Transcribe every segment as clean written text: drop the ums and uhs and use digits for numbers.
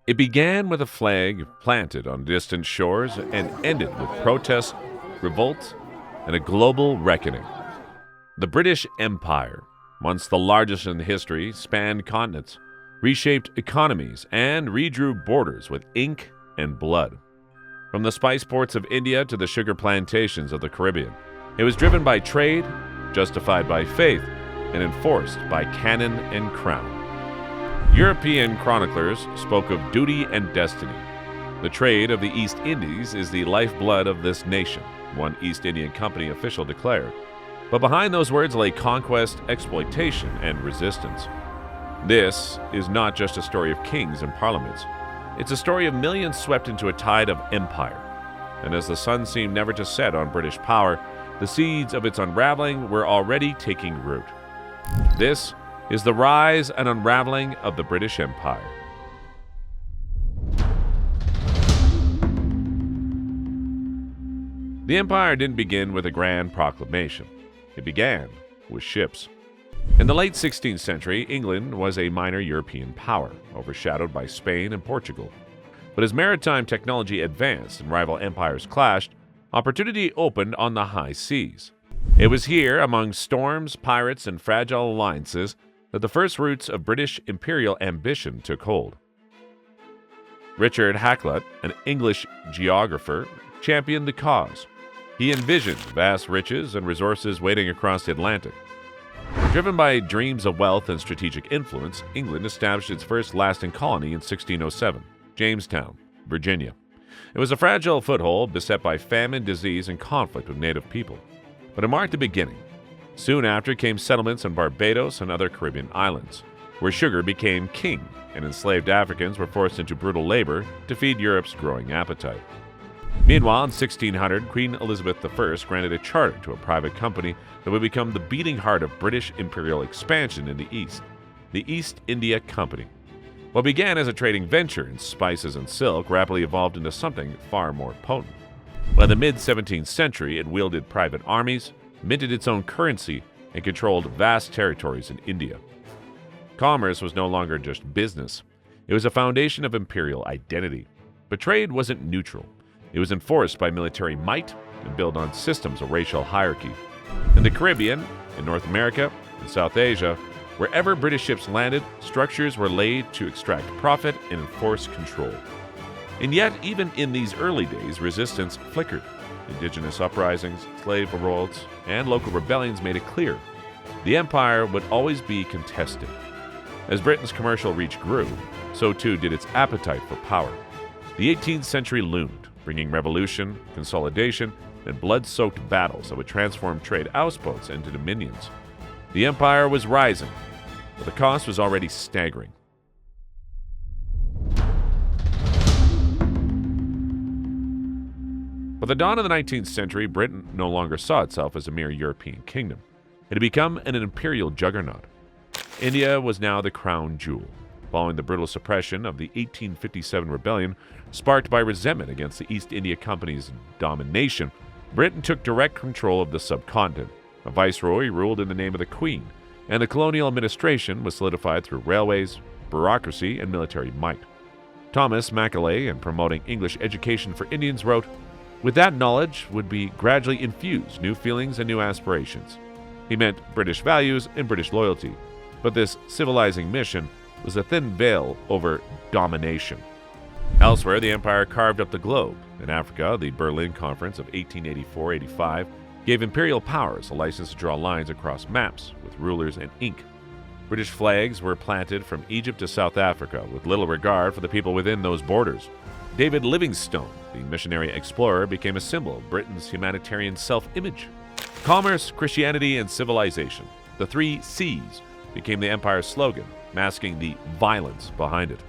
It began with a flag planted on distant shores and ended with protests, revolts, and a global reckoning. The British Empire, once the largest in history, spanned continents, reshaped economies, and redrew borders with ink and blood. From the spice ports of India to the sugar plantations of the Caribbean, it was driven by trade, justified by faith, and enforced by cannon and crown. European chroniclers spoke of duty and destiny. The trade of the East Indies is the lifeblood of this nation, one East India Company official declared. But behind those words lay conquest, exploitation, and resistance. This is not just a story of kings and parliaments. It's a story of millions swept into a tide of empire. And as the sun seemed never to set on British power, the seeds of its unraveling were already taking root. This is the rise and unraveling of the British Empire. The empire didn't begin with a grand proclamation. It began with ships. In the late 16th century, England was a minor European power, overshadowed by Spain and Portugal. But as maritime technology advanced and rival empires clashed, opportunity opened on the high seas. It was here, among storms, pirates, and fragile alliances, that the first roots of British imperial ambition took hold. Richard Hakluyt, an English geographer, championed the cause. He envisioned vast riches and resources waiting across the Atlantic. Driven by dreams of wealth and strategic influence, England established its first lasting colony in 1607, Jamestown, Virginia. It was a fragile foothold beset by famine, disease, and conflict with native people. But it marked the beginning. Soon after came settlements on Barbados and other Caribbean islands, where sugar became king and enslaved Africans were forced into brutal labor to feed Europe's growing appetite. Meanwhile, in 1600, Queen Elizabeth I granted a charter to a private company that would become the beating heart of British imperial expansion in the East, the East India Company. What began as a trading venture in spices and silk rapidly evolved into something far more potent. By the mid-17th century, it wielded private armies, minted its own currency, and controlled vast territories in India. Commerce was no longer just business. It was a foundation of imperial identity. But trade wasn't neutral. It was enforced by military might and built on systems of racial hierarchy. In the Caribbean, in North America, and South Asia, wherever British ships landed, structures were laid to extract profit and enforce control. And yet, even in these early days, resistance flickered. Indigenous uprisings, slave revolts, and local rebellions made it clear the empire would always be contested. As Britain's commercial reach grew, so too did its appetite for power. The 18th century loomed, bringing revolution, consolidation, and blood-soaked battles that would transform trade outposts into dominions. The empire was rising, but the cost was already staggering. By the dawn of the 19th century, Britain no longer saw itself as a mere European kingdom. It had become an imperial juggernaut. India was now the crown jewel. Following the brutal suppression of the 1857 rebellion, sparked by resentment against the East India Company's domination, Britain took direct control of the subcontinent. A viceroy ruled in the name of the Queen, and the colonial administration was solidified through railways, bureaucracy, and military might. Thomas Macaulay, in promoting English education for Indians, wrote, "With that knowledge would be gradually infused new feelings and new aspirations." He meant British values and British loyalty, but this civilizing mission was a thin veil over domination. Elsewhere, the empire carved up the globe. In Africa, the Berlin Conference of 1884-85 gave imperial powers a license to draw lines across maps with rulers and ink. British flags were planted from Egypt to South Africa with little regard for the people within those borders. David Livingstone, the missionary explorer, became a symbol of Britain's humanitarian self-image. Commerce, Christianity, and civilization, the three C's, became the empire's slogan, masking the violence behind it.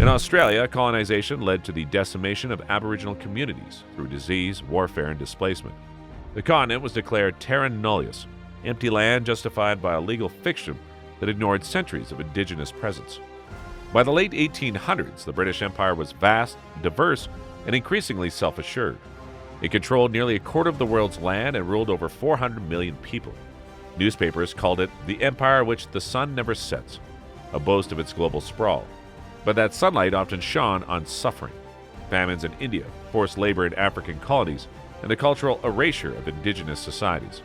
In Australia, colonization led to the decimation of Aboriginal communities through disease, warfare, and displacement. The continent was declared terra nullius, empty land justified by a legal fiction that ignored centuries of indigenous presence. By the late 1800s, the British Empire was vast, diverse, and increasingly self-assured. It controlled nearly a quarter of the world's land and ruled over 400 million people. Newspapers called it the empire which the sun never sets, a boast of its global sprawl. but that sunlight often shone on suffering. Famines in India, forced labor in African colonies, and the cultural erasure of indigenous societies.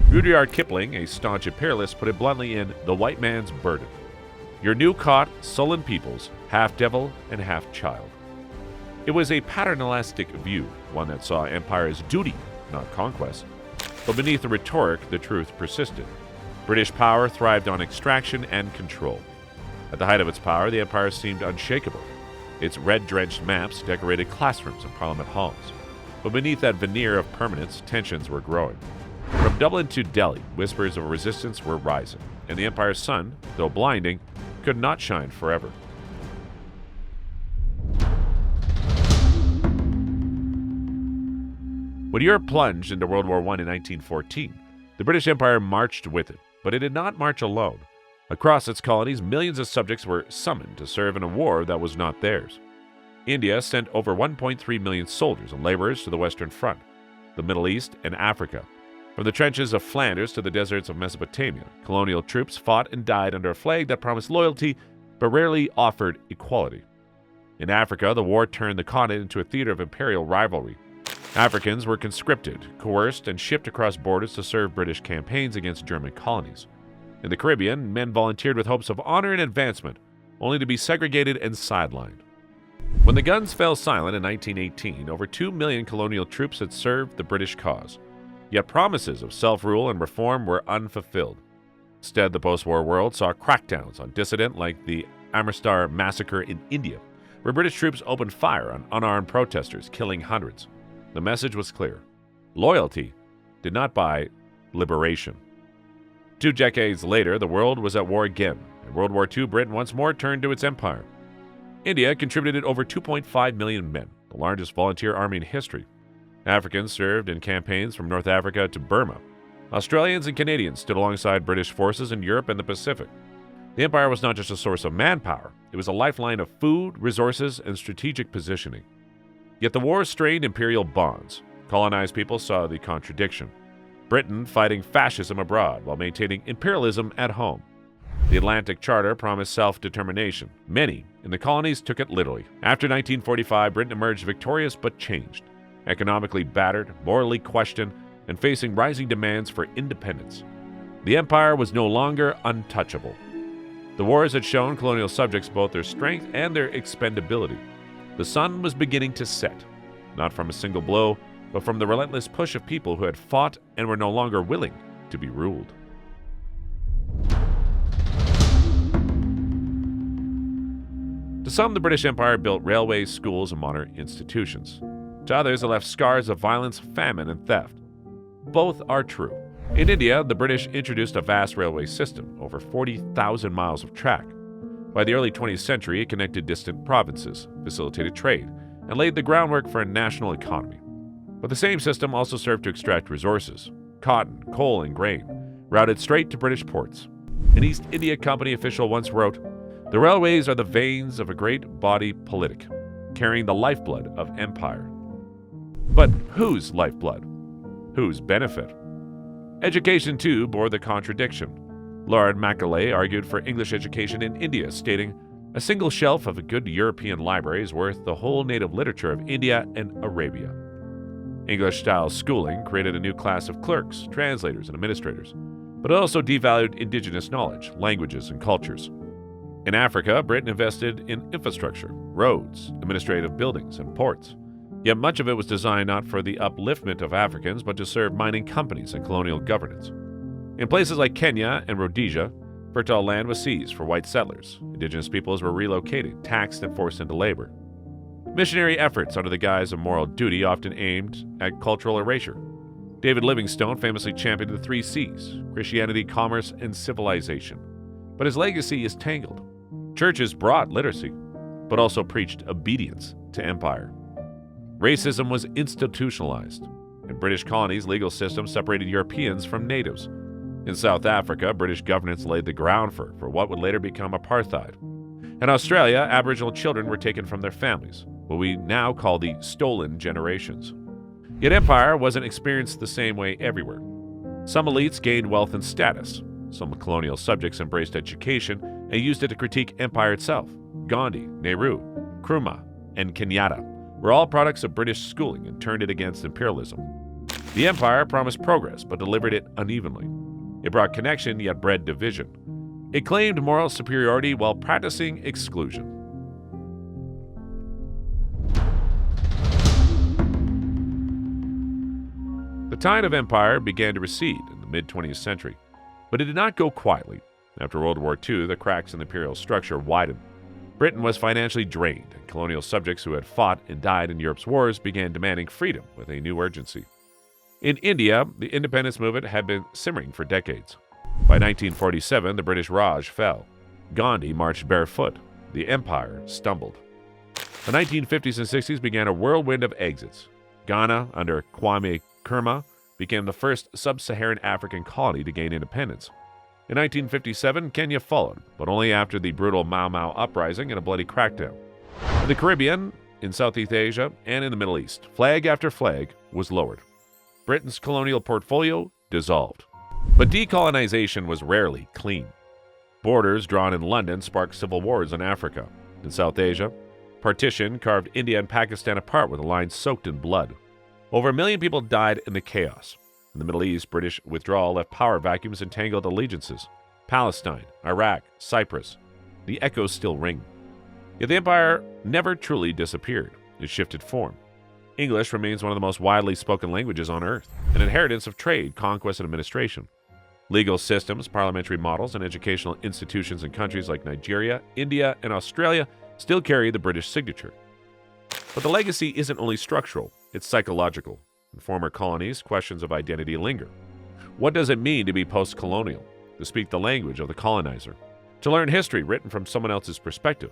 Rudyard Kipling, a staunch imperialist, put it bluntly in The White Man's Burden. Your new caught, sullen peoples, half devil and half child. It was a paternalistic view, one that saw empire as duty, not conquest. But beneath the rhetoric, the truth persisted. British power thrived on extraction and control. At the height of its power, the empire seemed unshakable. Its red-drenched maps decorated classrooms and parliament halls. But beneath that veneer of permanence, tensions were growing. From Dublin to Delhi, whispers of resistance were rising, and the empire's sun, though blinding, could not shine forever. When Europe plunged into World War I in 1914, the British Empire marched with it, but it did not march alone. Across its colonies, millions of subjects were summoned to serve in a war that was not theirs. India sent over 1.3 million soldiers and laborers to the Western Front, the Middle East, and Africa. From the trenches of Flanders to the deserts of Mesopotamia, colonial troops fought and died under a flag that promised loyalty but rarely offered equality. In Africa, the war turned the continent into a theater of imperial rivalry. Africans were conscripted, coerced, and shipped across borders to serve British campaigns against German colonies. In the Caribbean, men volunteered with hopes of honor and advancement, only to be segregated and sidelined. When the guns fell silent in 1918, over 2 million colonial troops had served the British cause. Yet promises of self-rule and reform were unfulfilled. Instead, the post-war world saw crackdowns on dissident like the Amritsar massacre in India, where British troops opened fire on unarmed protesters, killing hundreds. The message was clear. Loyalty did not buy liberation. 2 decades later, the world was at war again. In World War II, Britain once more turned to its empire. India contributed over 2.5 million men, the largest volunteer army in history. Africans served in campaigns from North Africa to Burma. Australians and Canadians stood alongside British forces in Europe and the Pacific. The empire was not just a source of manpower, it was a lifeline of food, resources, and strategic positioning. Yet the war strained imperial bonds. Colonized people saw the contradiction. Britain fighting fascism abroad while maintaining imperialism at home. The Atlantic Charter promised self-determination. Many in the colonies took it literally. After 1945, Britain emerged victorious but changed. Economically battered, morally questioned, and facing rising demands for independence. The empire was no longer untouchable. The wars had shown colonial subjects both their strength and their expendability. The sun was beginning to set, not from a single blow, but from the relentless push of people who had fought and were no longer willing to be ruled. To some, the British Empire built railways, schools, and modern institutions. To others, it left scars of violence, famine, and theft. Both are true. In India, the British introduced a vast railway system, over 40,000 miles of track. By the early 20th century, it connected distant provinces, facilitated trade, and laid the groundwork for a national economy. But the same system also served to extract resources, cotton, coal, and grain, routed straight to British ports. An East India Company official once wrote, "The railways are the veins of a great body politic, carrying the lifeblood of empire." But whose lifeblood? Whose benefit? Education, too, bore the contradiction. Lord Macaulay argued for English education in India, stating, "A single shelf of a good European library is worth the whole native literature of India and Arabia." English-style schooling created a new class of clerks, translators, and administrators, but it also devalued indigenous knowledge, languages, and cultures. In Africa, Britain invested in infrastructure, roads, administrative buildings, and ports. Yet much of it was designed not for the upliftment of Africans, but to serve mining companies and colonial governance. In places like Kenya and Rhodesia, fertile land was seized for white settlers. Indigenous peoples were relocated, taxed, and forced into labor. Missionary efforts under the guise of moral duty often aimed at cultural erasure. David Livingstone famously championed the 3 C's: Christianity, commerce, and civilization. But his legacy is tangled. Churches brought literacy, but also preached obedience to empire. Racism was institutionalized. In British colonies, legal systems separated Europeans from natives. In South Africa, British governance laid the groundwork for what would later become apartheid. In Australia, Aboriginal children were taken from their families, what we now call the stolen generations. Yet empire wasn't experienced the same way everywhere. Some elites gained wealth and status. Some colonial subjects embraced education and used it to critique empire itself. Gandhi, Nehru, Nkrumah, and Kenyatta were all products of British schooling and turned it against imperialism. The empire promised progress but delivered it unevenly. It brought connection yet bred division. It claimed moral superiority while practicing exclusion. The tide of empire began to recede in the mid-20th century, but it did not go quietly. After World War II, the cracks in the imperial structure widened. Britain was financially drained, and colonial subjects who had fought and died in Europe's wars began demanding freedom with a new urgency. In India, the independence movement had been simmering for decades. By 1947, the British Raj fell. Gandhi marched barefoot. The empire stumbled. The 1950s and 60s began a whirlwind of exits. Ghana, under Kwame Nkrumah, became the first sub-Saharan African colony to gain independence. In 1957, Kenya followed, but only after the brutal Mau Mau uprising and a bloody crackdown. In the Caribbean, in Southeast Asia, and in the Middle East, flag after flag was lowered. Britain's colonial portfolio dissolved. But decolonization was rarely clean. Borders drawn in London sparked civil wars in Africa. In South Asia, partition carved India and Pakistan apart with a line soaked in blood. Over 1 million people died in the chaos. In the Middle East, British withdrawal left power vacuums and tangled allegiances. Palestine, Iraq, Cyprus. The echoes still ring. Yet the empire never truly disappeared. It shifted form. English remains one of the most widely spoken languages on earth, an inheritance of trade, conquest, and administration. Legal systems, parliamentary models, and educational institutions in countries like Nigeria, India, and Australia still carry the British signature. But the legacy isn't only structural, it's psychological. In former colonies, questions of identity linger. What does it mean to be post-colonial? To speak the language of the colonizer? To learn history written from someone else's perspective?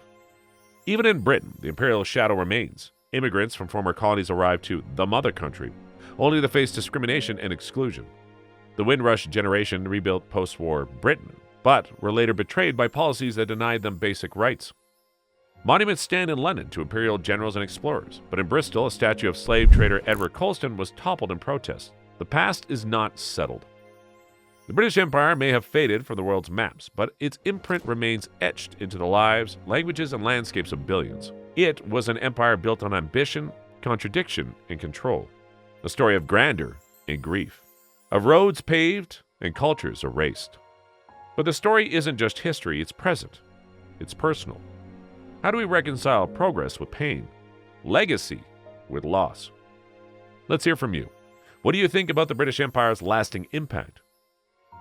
Even in Britain, the imperial shadow remains. Immigrants from former colonies arrived to the mother country, only to face discrimination and exclusion. The Windrush generation rebuilt post-war Britain, but were later betrayed by policies that denied them basic rights. Monuments stand in London to imperial generals and explorers, but in Bristol, a statue of slave trader Edward Colston was toppled in protest. The past is not settled. The British Empire may have faded from the world's maps, but its imprint remains etched into the lives, languages, and landscapes of billions. It was an empire built on ambition, contradiction, and control. A story of grandeur and grief, of roads paved and cultures erased. But the story isn't just history, it's present. It's personal. How do we reconcile progress with pain, legacy with loss? Let's hear from you. What do you think about the British Empire's lasting impact?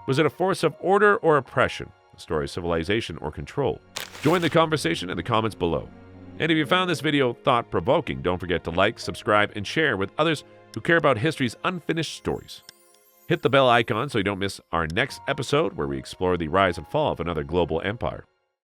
Was it a force of order or oppression, a story of civilization or control? Join the conversation in the comments below. And if you found this video thought-provoking, don't forget to like, subscribe, and share with others who care about history's unfinished stories. Hit the bell icon so you don't miss our next episode where we explore the rise and fall of another global empire.